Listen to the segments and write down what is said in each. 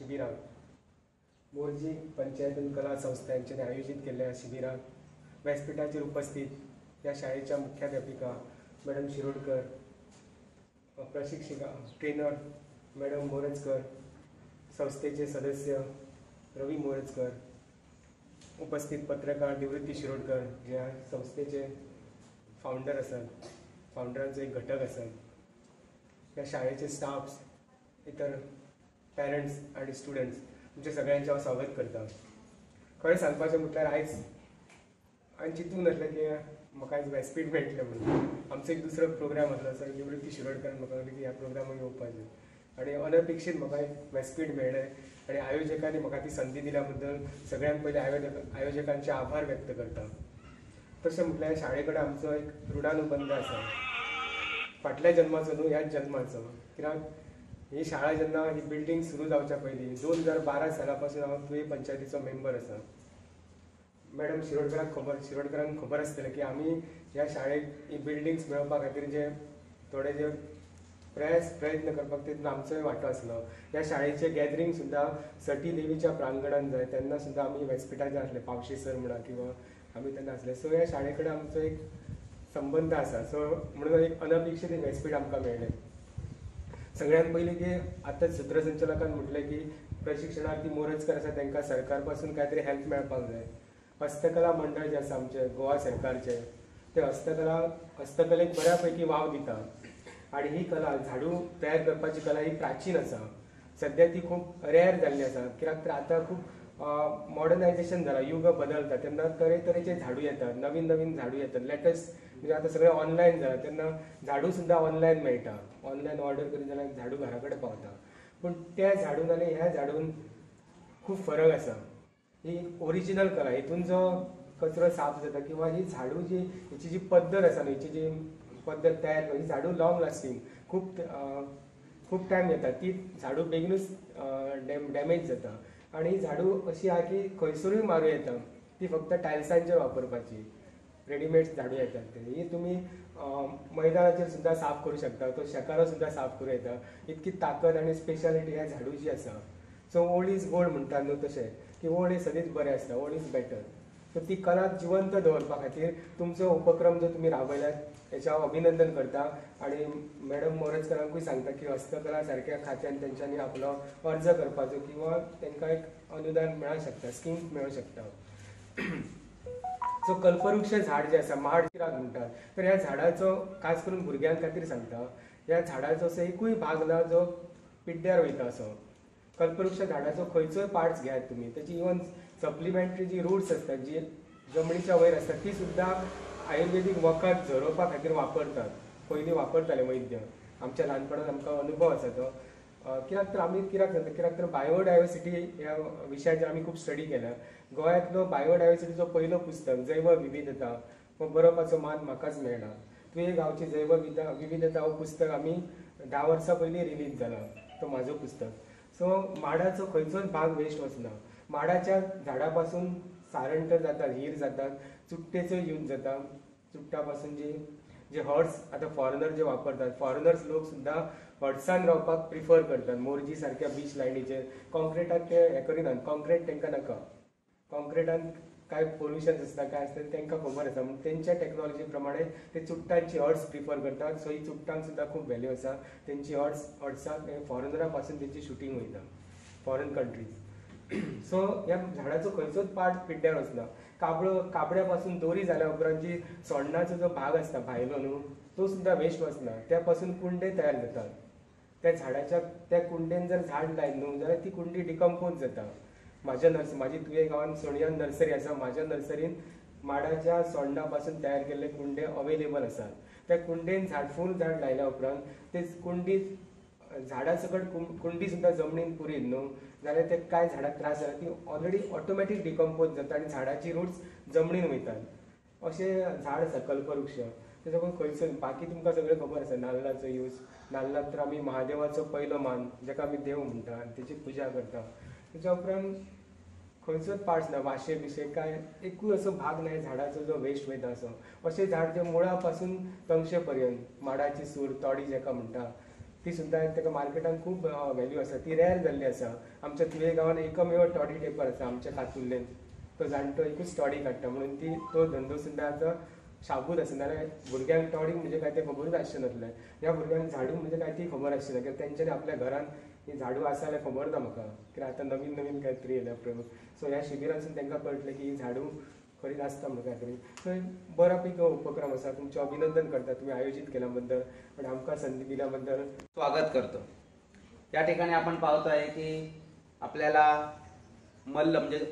शिबिराक मोरजी पंचायत कला संस्था यांच्यानी आयोजित केलेल्या शिबिराक व्यासपीठाचेर उपस्थित या शाळेच्या मुख्याध्यापिका मॅडम शिरोडकर, प्रशिक्षिका ट्रेनर मॅडम मोरजकर, संस्थेचे सदस्य रवी मोरजकर, उपस्थित पत्रकार निवृत्ती शिरोडकर जे संस्थेचे फाउंडर असतात, फाउंडरांचो एक घटक असतात, या शाळेचे स्टाफ्स, इतर पेरेंट्स आणि स्टुडंट्स तुमच्या सगळ्यांचे हांव स्वागत करता. खरें सांगपाचें म्हटल्यार आयज हांवें चिंतूंक नासलें की म्हाका आयज व्यासपीठ मेळटलें म्हणून. आमचो एक दुसरो प्रोग्राम आसलो, सर निवृत्ती शिरोडकर म्हाका म्हणलें की ह्या प्रोग्रामाक येवपाचें आणि अनपेक्षीत म्हाका एक व्यासपीठ मेळ्ळें आणि आयोजकांनी म्हाका ती संदी दिल्या बद्दल सगळ्यांत पयलीं आयोजकांचे आभार व्यक्त करता. तशें म्हटल्यार शाळे कडेन आमचो एक ऋणानुबंध आसा, फाटल्या जन्माचो न्हू, ह्याच जन्माचो. कित्याक ही शाळा जेन्ना ही बिल्डींग सुरू जावच्या पयलीं 2012 साला पासून हांव तुवें पंचायतीचो मेंबर आसा. मॅडम शिरोडकरांक खबर आसतलें की आमी ह्या शाळेक ही बिल्डींग्स मेळोवपा खातीर जे थोडे जे प्रयत्न करपाक तितून आमचोय वांटो आसलो. ह्या शाळेचें गॅदरींग सुद्दां सटी देवीच्या प्रांगणांत जाय तेन्ना सुद्दां आमी व्यासपीठाचेर आसले, पावशे सर म्हणा किंवा आमी तेन्ना आसले. सो ह्या शाळे कडेन आमचो एक संबंद आसा. सो म्हणून एक अनपेक्षीत एक व्यासपीठ आमकां मेळ्ळें. सगळ्यांत पयलीं की आतां सूत्रसंचालकान म्हटलें की प्रशिक्षणार्थी मोरजकर आसा तांकां सरकार पासून काय तरी हेल्प मेळपाक जाय. हस्तकला मंडळ जे आसा आमचे गोवा सरकारचे, ते हस्तकलेक बऱ्या पैकी वाव दिता आणि ही कला झाडू तयार करपाची कला ही प्राचीन आसा. सद्या ती खूब रेअर जाल्ली आसा. कित्याक तर आतां खूब मॉडर्नायझेशन जाला, युग बदलता तेन्ना तरेतरेचे झाडू येतात, नवीन नवीन झाडू येतात. लेटस्ट म्हणजे आतां सगळें ऑनलायन जाला तेन्ना झाडू सुद्दां ऑनलायन मेळटा. ऑनलायन ऑर्डर करीत जाल्यार झाडू घरा कडेन पावता. पूण त्या झाडून आनी ह्या झाडून खूब फरक आसा. ही ओरिजिनल कला, हितून जो कचरो साफ जाता किंवा ही झाडू जी हिची जी पद्दत आसा न्हू, हिची जी पद्दत तयार ही झाडू लॉंग लास्टींग खूब टायम येता. ती झाडू बेगीनूच डॅमेज जाता आणि ही झाडू अशी आहा की खंयसरूय मारूं येता. ती फक्त टायल्सांचेर वापरपाची रेडीमेड झाडू येतात. ही तुमी मैदानाचेर सुद्दां साफ करूं शकता, तो शेकारो सुद्दां साफ करूं येता. इतकी ताकद आनी स्पेशालिटी ह्या झाडूची आसा. सो ओल्ड इज गोल्ड म्हणटात न्हू तशें, की ओल्ड हे सदींच बरें आसता, ओल्ड इज बेटर. सो ती कला जिवंत दवरपा खातीर तुमचो उपक्रम जो तुमी राबयल्यात हेचें हांव अभिनंदन करता आणि मॅडम मोरजकरांकूय सांगता की हस्तकला सारक्या खात्यान तेंच्यांनी आपलो अर्ज करपाचो किंवा तांकां एक अनुदान मेळूंक शकता, स्कीम मेळूंक शकता. सो कल्पवृक्ष झाड जे आसा, माड कित्याक म्हणटात, तर ह्या झाडाचो खास करून भुरग्यां खातीर सांगता, ह्या झाडाचो असो एकूय भाग ना जो पिड्ड्यार वयता असो. कल्पवृक्ष झाडाचो खंयचोय पार्ट्स घेयात तुमी, तेची इवन सप्लिमेंटरी जी रूट्स असतात, जी जमनीच्या वयर असतात, ती सुद्दां आयुर्वेदीक वखद झरोवपा खातीर वापरतात. पयलीं वापरताले वैद्य. आमच्या ल्हानपणांत आमकां अनुभव आसा तो. कित्याक तर आमी कित्याक सांगता, कित्याक तर बायोडायवर्सिटी ह्या विशयाचेर आमी खूब स्टडी केला. गोंयांतलो बायोडायवर्सिटीचो पयलो पुस्तक जैव विविधता हो बरोवपाचो मान म्हाकाच मेळ्ळा. तुवें गांवची जैव विविधता हो पुस्तक आमी 10 वर्सां पयलीं रिलीज जाला, तो म्हाजो पुस्तक. सो माडाचो खंयचोच भाग वेस्ट वचना. माडाच्या झाडा पासून सारण तर जातात, हीर जातात, चुट्टेचो यूज जाता. चुट्टा पासून जे हर्ट्स आतां फॉरेनर जे वापरतात, फॉरेनर्स लोक सुद्दां हर्ट्सान रावपाक प्रिफर करतात. मोरजी सारक्या बीच लायनीचेर कॉन्क्रिटाक ते हें करिनात, कॉन्क्रीट तांकां नाका. कॉन्क्रिटान काय पोल्युशन आसता, काय आसता तांकां खबर आसा. म्हणून तेंच्या टॅक्नॉलॉजी प्रमाणे ते चुट्टांची हर्ट्स प्रिफर करतात. सो ही चुट्टांक सुद्दां खूब व्हॅल्यू आसा. तेंची हर्ट्साक फॉरेनरा पासून तेंची शुटींग वयता, फॉरेन कंट्रीज. सो ह्या झाडाचो खंयचोच पार्ट पिड्ड्यार वचना. काबड्या पासून दोरी जाल्या उपरांत जी सोण्णाचो जो भाग आसता भायलो न्हू, तो सुद्दां वेस्ट वचना. त्या पासून कुंडे तयार जातात. त्या झाडाच्या त्या कुंडेन जर झाड लायत न्हू जाल्यार ती कुंडी डिकम्पोज जाता. म्हाजी तुवें गांवांत सोणियान नर्सरी आसा, म्हाज्या नर्सरीन माडाच्या सोंडा पासून तयार केल्ले कुंडे अवेलेबल आसात. त्या कुंडेन फूल झाड लायल्या उपरांत ते कुंडी झाडा सकट कुंडी सुद्दां जमनीन पुरीत न्हू जाल्यार ते कांय झाडाक त्रास जाता, ती ऑलरेडी ऑटोमॅटीक डिकम्पोज जाता आनी झाडाची रूट्स जमनीन वयतात. अशें झाड आसा कल्पवृक्ष. तेच्या लागून खंयचो बाकी तुमकां सगळें खबर आसा. नाल्लाचो यूज, नाल्लाक तर आमी महादेवाचो पयलो मान, जाका आमी देव म्हणटा आनी तेची पुजा करता. तेच्या उपरांत खंयचोच पार्ट्स ना, वाशे बिशे काय एकूय असो भाग ना झाडाचो जो वेस्ट वयता असो. अशें झाड जे मुळा पासून तंगशे पर्यंत, माडाची सूर तोडी जाका म्हणटा, ती सुद्दां ताका मार्केटान खूब व्हॅल्यू आसा, ती रेअर जाल्ली आसा. आमच्या तुळे गांवान एकमेव टॉडी टेपर आसा आमच्या कातुल्लेन, तो जाणटो एकूच टॉडी काडटा म्हणून ती तो धंदो सुद्दां आतां शाबूत आसा. नाल्यार भुरग्यांक टॉडी म्हणजे काय ते खबरूच आसचें नासलें. ह्या भुरग्यांक झाडू म्हणजे काय ती खबर आसची ना, कित्याक तेंच्यांनी आपल्या घरान ही झाडू आसा जाल्यार खबर ना म्हाका, कित्याक आतां नवीन नवीन काय तरी येयल्या प्रयोग. सो ह्या शिबिरांसून तांकां कळटलें की ही झाडू खरीच आसता म्हणून काय तरी. सो बऱ्यापैकी उपक्रम आसा. तुमचें अभिनंदन करता तुम्ही आयोजित केल्या बद्दल आणि आमकां संधी दिल्या बद्दल स्वागत करतो. या ठिकाणी आपण पाहतो आहे की आपल्याला मल्ल म्हणजे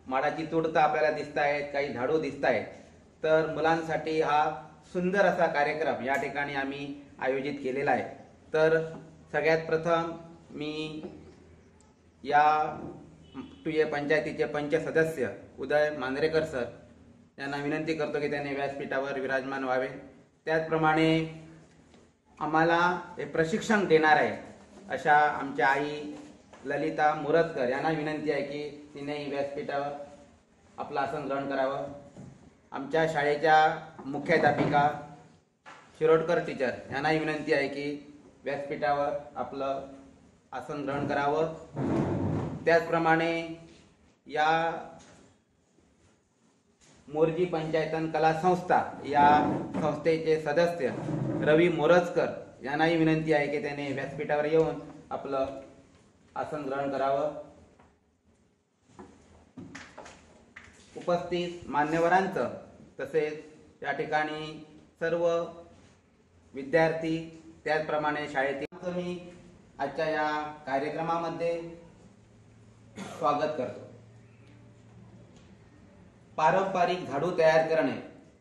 माडाची तुडतं आपल्याला दिसत आहेत, काही झाडू दिसत आहेत. तर मुलांसाठी हा सुंदर असा कार्यक्रम या ठिकाणी आम्ही आयोजित केलेला आहे. तर सगळ्यात प्रथम मी या तुये पंचायतीचे पंच सदस्य उदय मांजरेकर सर यांना विनंती करतो की त्यांनी व्यासपीठावर विराजमान व्हावे. त्याचप्रमाणे आम्हाला हे प्रशिक्षण देणार आहे अशा आमच्या आई ललिता मुरतकर यांना विनंती आहे की तिने व्यासपीठावर आपलं आसन ग्रहण करावं. आमच्या शाळेच्या मुख्याध्यापिका शिरोडकर टीचर यांनाही विनंती आहे की व्यासपीठावर आपलं आसन ग्रहण करावं. त्याचप्रमाणे या मोरजी पंचायतन कला संस्था या संस्थेचे सदस्य रवी मोरजकर यांनाही विनंती आहे की त्याने व्यासपीठावर येऊन आपलं आसन ग्रहण करावं. उपस्थित मान्यवरांचं तसेच या ठिकाणी सर्व विद्यार्थी त्याचप्रमाणे शाळेतील मी आजच्या या कार्यक्रमामध्ये स्वागत करतो. पारंपरिक झाडू तयार करणे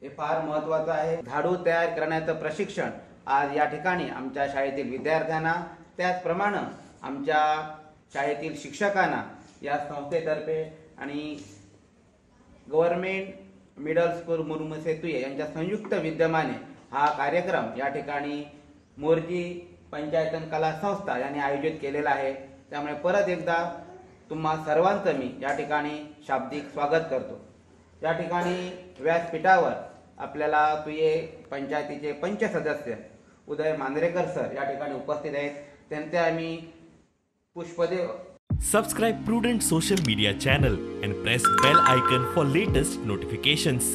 हे फार महत्त्वाचं आहे. झाडू तयार करण्याचं प्रशिक्षण आज या ठिकाणी आमच्या शाळेतील विद्यार्थ्यांना त्याचप्रमाणे आमच्या शाळेतील शिक्षकांना या संस्थेतर्फे आणि गव्हर्नमेंट मिडल स्कूल मुरुमसेतुये यांच्या संयुक्त विद्यमाने हा कार्यक्रम या ठिकाणी मोरजी पंचायतन कला संस्था यांनी आयोजित केलेला आहे. त्यामुळे परत एकदा तुम्हा सर्वांचं मी या ठिकाणी शाब्दिक स्वागत करतो. या ठिकाणी व्यासपीठावर आपल्याला तुये पंचायतीचे पंच सदस्य उदय मांजरेकर सर या ठिकाणी उपस्थित आहेत. त्यांचे आम्ही Pushpdev. Subscribe Prudent social media channel and press bell icon for latest notifications.